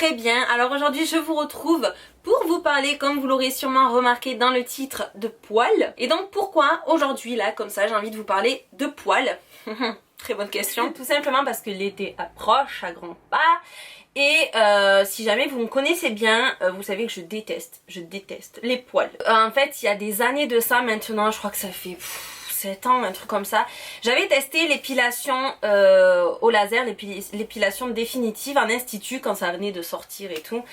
très bien. Alors aujourd'hui je vous retrouve pour vous parler, comme vous l'aurez sûrement remarqué dans le titre, de poils. Et donc pourquoi aujourd'hui là comme ça j'ai envie de vous parler de poils? Très bonne question. Tout simplement parce que l'été approche à grands pas. Et si jamais vous me connaissez bien, vous savez que je déteste les poils. En fait il y a des années de ça maintenant, je crois que ça fait 7 ans, un truc comme ça. J'avais testé l'épilation au laser, l'épilation définitive en institut quand ça venait de sortir et tout.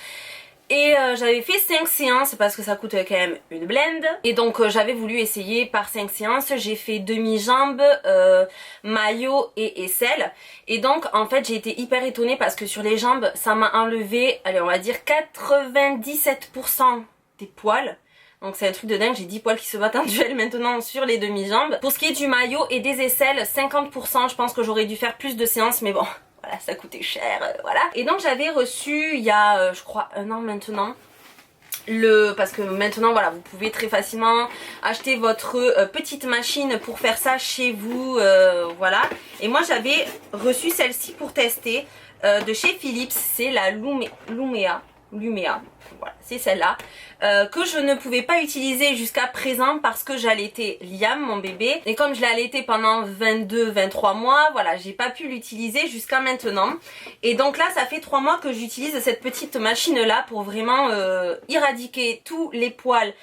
Et j'avais fait 5 séances parce que ça coûte quand même une blende. Et donc j'avais voulu essayer par 5 séances. J'ai fait demi-jambe, maillot et aisselle. Et donc en fait j'ai été hyper étonnée parce que sur les jambes ça m'a enlevé, allez on va dire 97% des poils. Donc c'est un truc de dingue, j'ai 10 poils qui se battent en duel maintenant sur les demi-jambes. Pour ce qui est du maillot et des aisselles, 50%, je pense que j'aurais dû faire plus de séances mais bon, voilà, ça coûtait cher, voilà. Et donc j'avais reçu il y a, je crois, 1 an maintenant, parce que maintenant voilà, vous pouvez très facilement acheter votre petite machine pour faire ça chez vous, voilà. Et moi j'avais reçu celle-ci pour tester, de chez Philips, c'est la Lumea, voilà, c'est celle-là, que je ne pouvais pas utiliser jusqu'à présent parce que j'allaitais Liam, mon bébé, et comme je l'ai allaité pendant 22-23 mois, voilà, j'ai pas pu l'utiliser jusqu'à maintenant. Et donc là ça fait 3 mois que j'utilise cette petite machine là pour vraiment éradiquer tous les poils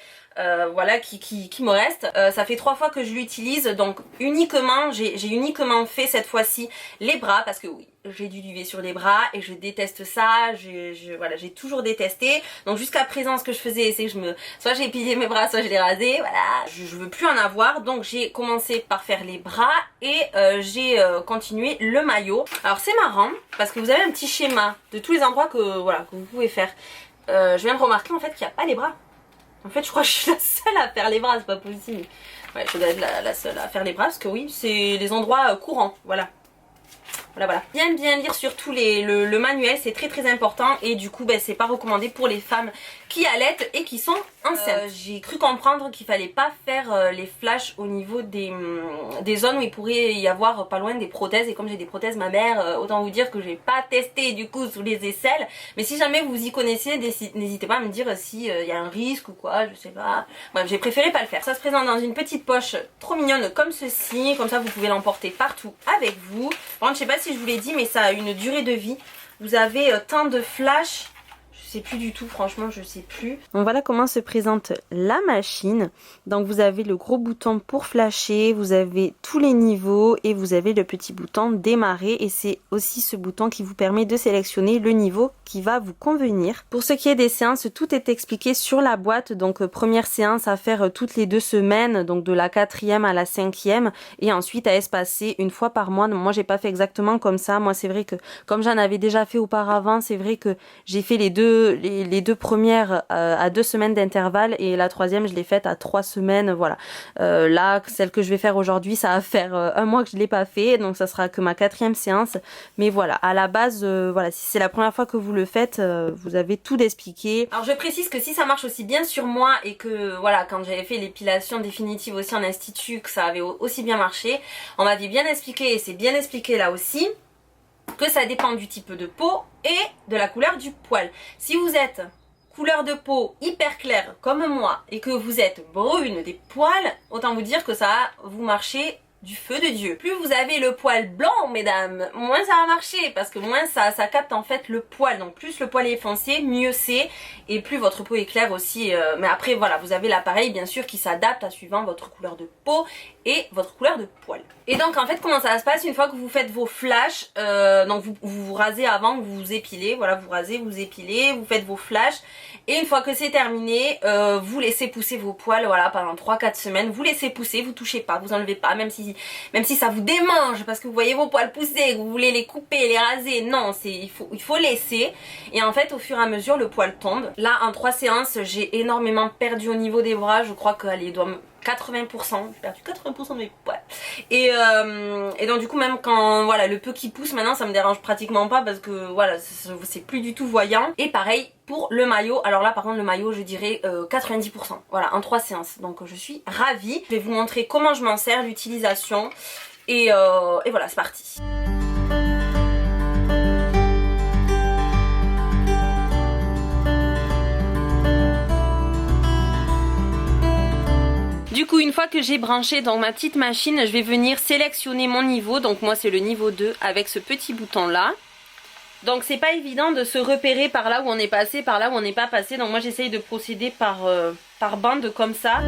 voilà qui me reste. Ça fait 3 fois que je l'utilise, donc uniquement j'ai uniquement fait cette fois-ci les bras parce que oui, j'ai du duvet sur les bras et je déteste ça. Voilà, j'ai toujours détesté. Donc jusqu'à présent ce que je faisais c'est que soit j'ai épilé mes bras, soit je les rasais, voilà. Je veux plus en avoir, donc j'ai commencé par faire les bras et j'ai continué le maillot. Alors c'est marrant parce que vous avez un petit schéma de tous les endroits que voilà que vous pouvez faire. Je viens de remarquer en fait qu'il n'y a pas les bras. En fait je crois que je suis la seule à faire les bras, c'est pas possible. Ouais, je dois être la seule à faire les bras parce que oui, c'est les endroits courants, voilà. Voilà. Bien lire surtout le manuel, c'est très important et du coup ben, c'est pas recommandé pour les femmes qui allaitent et qui sont enceintes. J'ai cru comprendre qu'il fallait pas faire les flashs au niveau des zones où il pourrait y avoir pas loin des prothèses, et comme j'ai des prothèses mammaires, autant vous dire que j'ai pas testé du coup sous les aisselles. Mais si jamais vous y connaissez, n'hésitez pas à me dire si y a un risque ou quoi, je sais pas. Bref, j'ai préféré pas le faire. Ça se présente dans une petite poche trop mignonne comme ceci, comme ça vous pouvez l'emporter partout avec vous. Bon, je sais pas si je vous l'ai dit mais ça a une durée de vie. Vous avez tant de flash, je sais plus du tout, franchement je sais plus. Donc voilà comment se présente la machine. Donc vous avez le gros bouton pour flasher, vous avez tous les niveaux et vous avez le petit bouton démarrer, et c'est aussi ce bouton qui vous permet de sélectionner le niveau qui va vous convenir. Pour ce qui est des séances, tout est expliqué sur la boîte. Donc première séance à faire toutes les 2 semaines, donc de la 4e à la 5e, et ensuite à espacer 1 fois par mois. Donc moi j'ai pas fait exactement comme ça, moi c'est vrai que comme j'en avais déjà fait auparavant, c'est vrai que j'ai fait les deux premières à 2 semaines d'intervalle, et la 3e je l'ai faite à 3 semaines, voilà. Là celle que je vais faire aujourd'hui, ça va faire 1 mois que je l'ai pas fait, donc ça sera que ma 4e séance. Mais voilà, à la base, voilà, si c'est la première fois que vous le faites, vous avez tout expliqué. Alors je précise que si ça marche aussi bien sur moi, et que voilà, quand j'avais fait l'épilation définitive aussi en institut, que ça avait aussi bien marché, on m'avait bien expliqué, et c'est bien expliqué là aussi, que ça dépend du type de peau et de la couleur du poil. Si vous êtes couleur de peau hyper claire comme moi et que vous êtes brune des poils, autant vous dire que ça va vous marcher du feu de Dieu. Plus vous avez le poil blanc, mesdames, moins ça va marcher, parce que moins ça capte en fait le poil. Donc plus le poil est foncé, mieux c'est, et plus votre peau est claire aussi. Mais après voilà, vous avez l'appareil bien sûr qui s'adapte à suivant votre couleur de peau et votre couleur de poil. Et donc en fait comment ça se passe une fois que vous faites vos flashs, donc vous rasez avant, vous vous épilez, voilà, vous rasez, vous épilez, vous faites vos flashs, et une fois que c'est terminé, vous laissez pousser vos poils, voilà, pendant 3-4 semaines, vous laissez pousser, vous touchez pas, vous enlevez pas, même si ça vous démange parce que vous voyez vos poils pousser, que vous voulez les couper, les raser, non, il faut laisser. Et en fait au fur et à mesure le poil tombe. Là en 3 séances j'ai énormément perdu au niveau des bras, je crois que allez, 80%, j'ai perdu 80% de mes poils. Et donc du coup même quand voilà le peu qui pousse maintenant ça me dérange pratiquement pas, parce que voilà c'est plus du tout voyant. Et pareil pour le maillot, alors là par contre le maillot je dirais 90%, voilà, en 3 séances, donc je suis ravie. Je vais vous montrer comment je m'en sers, l'utilisation, et voilà, c'est parti. coup une fois que j'ai branché donc ma petite machine, je vais venir sélectionner mon niveau. Donc moi c'est le niveau 2 avec ce petit bouton là. Donc c'est pas évident de se repérer par là où on est passé, par là où on n'est pas passé. Donc moi j'essaye de procéder par bande comme ça.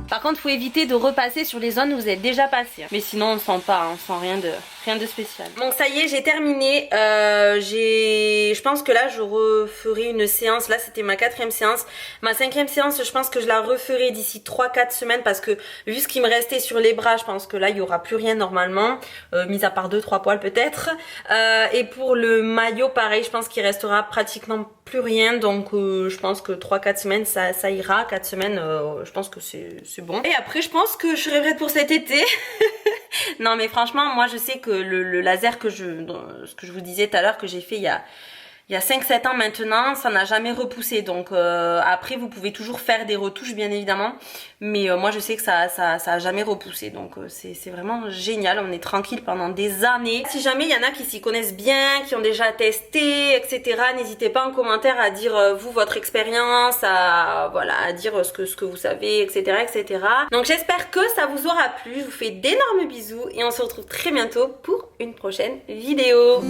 Par contre, il faut éviter de repasser sur les zones où vous êtes déjà passé. Mais sinon, on sent pas, on sent rien de spécial. Donc ça y est, j'ai terminé. Je pense que là, je referai une séance. Là, c'était ma 4e séance. Ma 5e séance, je pense que je la referai d'ici 3-4 semaines parce que vu ce qui me restait sur les bras, je pense que là, il n'y aura plus rien normalement. Mis à part 2-3 poils peut-être. Et pour le maillot, pareil, je pense qu'il restera pratiquement plus rien. Donc je pense que 3-4 semaines, ça ira. 4 semaines, je pense que c'est bon. Et après, je pense que je serai prête pour cet été. Non mais franchement, moi je sais que le laser ce que je vous disais tout à l'heure que j'ai fait il y a 5-7 ans maintenant, ça n'a jamais repoussé. Donc après vous pouvez toujours faire des retouches bien évidemment. Mais moi je sais que ça a jamais repoussé. Donc c'est vraiment génial, on est tranquille pendant des années. Si jamais il y en a qui s'y connaissent bien, qui ont déjà testé, etc. N'hésitez pas en commentaire à dire vous votre expérience, à dire ce que vous savez, etc. etc. Donc j'espère que ça vous aura plu. Je vous fais d'énormes bisous et on se retrouve très bientôt pour une prochaine vidéo.